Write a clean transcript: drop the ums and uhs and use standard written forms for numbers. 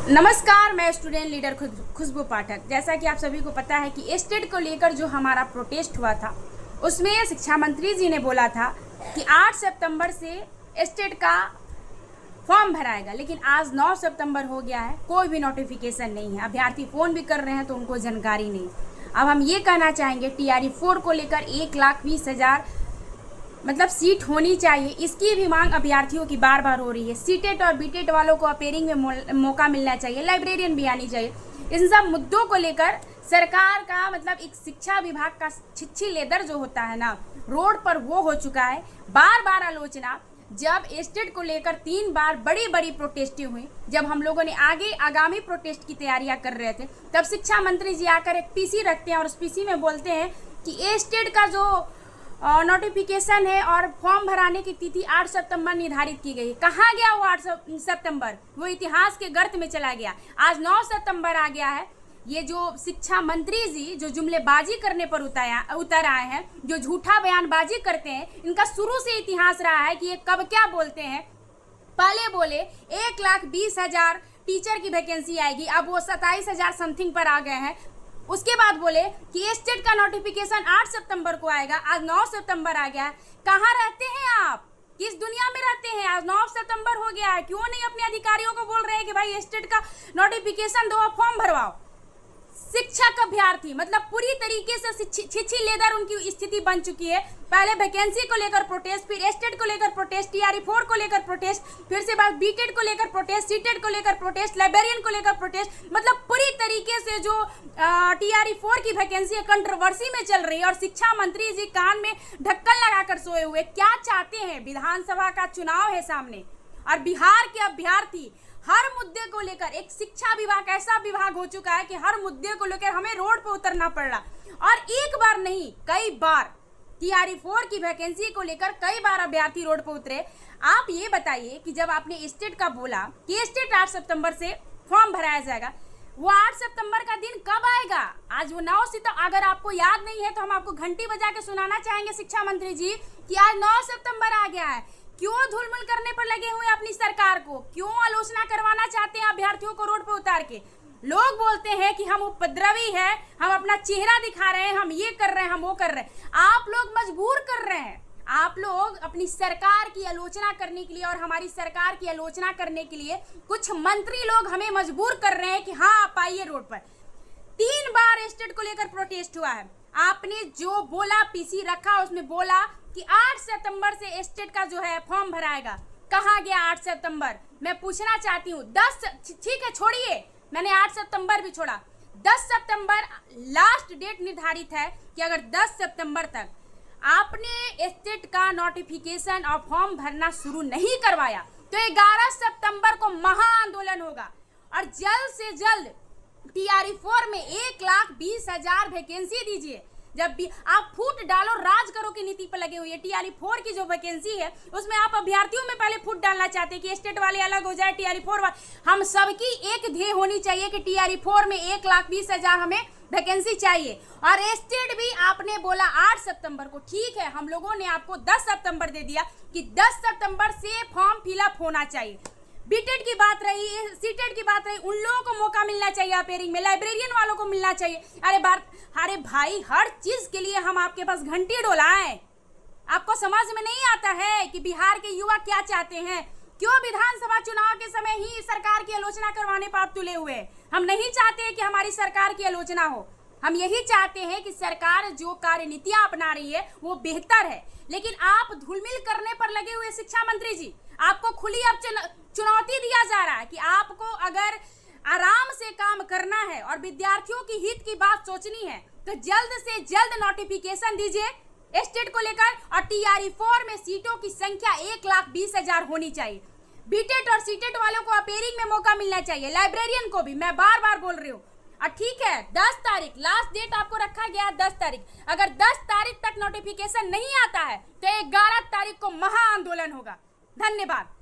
नमस्कार, मैं student leader खुशबू पाठक। जैसा कि आप सभी को पता है कि एस्टेट को लेकर जो हमारा प्रोटेस्ट हुआ था, उसमें शिक्षा मंत्री जी ने बोला था कि 8 सितंबर से एस्टेट का फॉर्म भराएगा, लेकिन आज 9 सितंबर हो गया है, कोई भी नोटिफिकेशन नहीं है। अभ्यर्थी फ़ोन भी कर रहे हैं तो उनको जानकारी नहीं। अब हम ये कहना चाहेंगे TRE 4 को लेकर 1,20,000 मतलब सीट होनी चाहिए, इसकी भी मांग अभ्यर्थियों की बार बार हो रही है। सीटेट और बीटेट वालों को अपेयरिंग में मौका मिलना चाहिए, लाइब्रेरियन भी आनी चाहिए। इन सब मुद्दों को लेकर सरकार का मतलब एक शिक्षा विभाग का छिछी लेदर जो होता है ना, रोड पर वो हो चुका है। बार बार आलोचना, जब एस्टेट को लेकर 3 बार बड़ी बड़ी प्रोटेस्टें हुई, जब हम लोगों ने आगामी प्रोटेस्ट की तैयारियां कर रहे थे, तब शिक्षा मंत्री जी आकर एक पीसी रखते हैं और उस पीसी में बोलते हैं कि एस्टेट का जो नोटिफिकेशन है और फॉर्म भराने की तिथि 8 सितंबर निर्धारित की गई। कहाँ गया वो 8 सितंबर? वो इतिहास के गर्त में चला गया। आज 9 सितंबर आ गया है। ये जो शिक्षा मंत्री जी जो जुमलेबाजी करने पर उतर आए हैं, जो झूठा बयानबाजी करते हैं, इनका शुरू से इतिहास रहा है कि ये कब क्या बोलते हैं। पहले बोले 1,20,000 टीचर की वैकेंसी आएगी, अब वो 27,000 समथिंग पर आ गए हैं। उसके बाद बोले कि एस्टेट का नोटिफिकेशन 8 सितंबर को आएगा, आज 9 सितंबर आ गया है। कहाँ रहते हैं आप? किस दुनिया में रहते हैं? आज 9 सितंबर हो गया है, क्यों नहीं अपने अधिकारियों को बोल रहे हैं कि भाई एस्टेट का नोटिफिकेशन दो, फॉर्म भरवाओ? शिक्षक अभ्यर्थी मतलब पूरी तरीके से छिछी लेदर उनकी स्थिति बन चुकी है। पहले वैकेंसी को लेकर प्रोटेस्ट, फिर एस्टेट को लेकर प्रोटेस्ट, TRE 4 को लेकर प्रोटेस्ट, फिर से बाद बीटेट को लेकर प्रोटेस्ट, सीटेट को लेकर प्रोटेस्ट, लाइब्रेरियन को लेकर प्रोटेस्ट। मतलब पूरी तरीके से जो TRE 4 की वैकेंसी कंट्रोवर्सी में चल रही है और शिक्षा मंत्री जी कान में ढक्कन लगाकर सोए हुए। क्या चाहते हैं? विधानसभा का चुनाव है सामने और बिहार के अभ्यर्थी हर मुद्दे को लेकर, एक शिक्षा विभाग ऐसा विभाग हो चुका है कि हर मुद्दे को लेकर हमें रोड पर उतरना पड़ रहा। और एक बार नहीं, कई बार TRE 4 की वैकेंसी को लेकर कई बार अभ्यर्थी रोड पर उतरे। आप ये बताइए कि जब आपने एस्टेट का बोला कि एस्टेट 8 सितंबर से फॉर्म भराया जाएगा, वो 8 सितंबर का दिन कब आएगा? आज वो 9 सितंबर, अगर आपको याद नहीं है तो हम आपको घंटी बजा के सुनाना चाहेंगे शिक्षा मंत्री जी कि आज 9 सितंबर आ गया है। क्यों धूलमुल करने पर लगे हुए अपनी सरकार को? क्यों आलोचना करवाना चाहते हैं अभ्यर्थियों को रोड पर उतार के? लोग बोलते हैं कि हम उपद्रवी हैं, हम अपना चेहरा दिखा रहे हैं, हम ये कर रहे हैं, हम वो कर रहे हैं। आप लोग मजबूर कर रहे हैं। आप लोग अपनी सरकार की आलोचना करने के लिए और हमारी सरकार की आलोचना करने के लिए कुछ मंत्री लोग हमें मजबूर कर रहे हैं कि हाँ आप आइए रोड पर। 3 बार एस्टेट को लेकर प्रोटेस्ट हुआ है। आपने जो बोला, पीसी रखा, उसमें बोला कि 8 सितंबर से एस्टेट का जो है फॉर्म भराएगा। कहाँ गया 8 सितंबर? मैं पूछना चाहती हूँ। 10 ठीक है, छोड़िए, मैंने 8 सितंबर भी छोड़ा। 10 सितंबर लास्ट डेट निर्धारित है कि अगर 10 सितंबर तक आपने एस्टेट का नोटिफिकेशन और फॉर्म भरना शुरू नहीं करवाया तो 11 सितंबर को महा आंदोलन होगा और जल्द से जल्द TRE 4 में 1,20,000 वैकेंसी दीजिए। जब भी आप फूट डालो, राज करो की नीति पर लगे हुए हैं। TRE 4 की जो वैकेंसी है उसमें आप अभ्यर्थियों में पहले फूट डालना चाहते हैं कि एस्टेट वाले अलग हो जाए, TRE 4 वाले। हम सबकी एक ध्येय होनी चाहिए कि TRE 4 में 1,20,000 हमें वैकेंसी चाहिए। और एस्टेट भी आपने बोला 8 सितंबर को, ठीक है, हम लोगों ने आपको 10 सितंबर दे दिया कि 10 सितंबर से फॉर्म फिलअप होना चाहिए। बीटेट की बात रही, सीटेट की बात रही, उन लोगों को मौका मिलना चाहिए अपेयरिंग में, लाइब्रेरियन वालों को मिलना चाहिए। अरे भाई, हर चीज के लिए हम आपके पास घंटी डोलाएं। आपको समझ में नहीं आता है कि बिहार के युवा क्या चाहते हैं? क्यों विधानसभा चुनाव के समय ही सरकार की आलोचना करवाने पर आप तुले हुए? हम नहीं चाहते कि हमारी सरकार की आलोचना हो। हम यही चाहते हैं कि सरकार जो कार्यनीतियां अपना रही है वो बेहतर है, लेकिन आप धूलमिल करने पर लगे हुए शिक्षा मंत्री जी। आपको खुली अब चुनौती दिया जा रहा है कि आपको अगर आराम से काम करना है और विद्यार्थियों की हित की बात सोचनी है तो जल्द से जल्द नोटिफिकेशन दीजिए एस्टेट को लेकर। और TRE 4 में सीटों की संख्या 1,20,000 होनी चाहिए। बीटेट और सीटेट वालों को अपेयरिंग में मौका मिलना चाहिए, लाइब्रेरियन को भी, मैं बार बार बोल रही हूँ। और ठीक है, 10 तारीख लास्ट डेट आपको रखा गया, 10 तारीख। अगर 10 तारीख तक नोटिफिकेशन नहीं आता है तो 11 तारीख को महा आंदोलन होगा। धन्यवाद।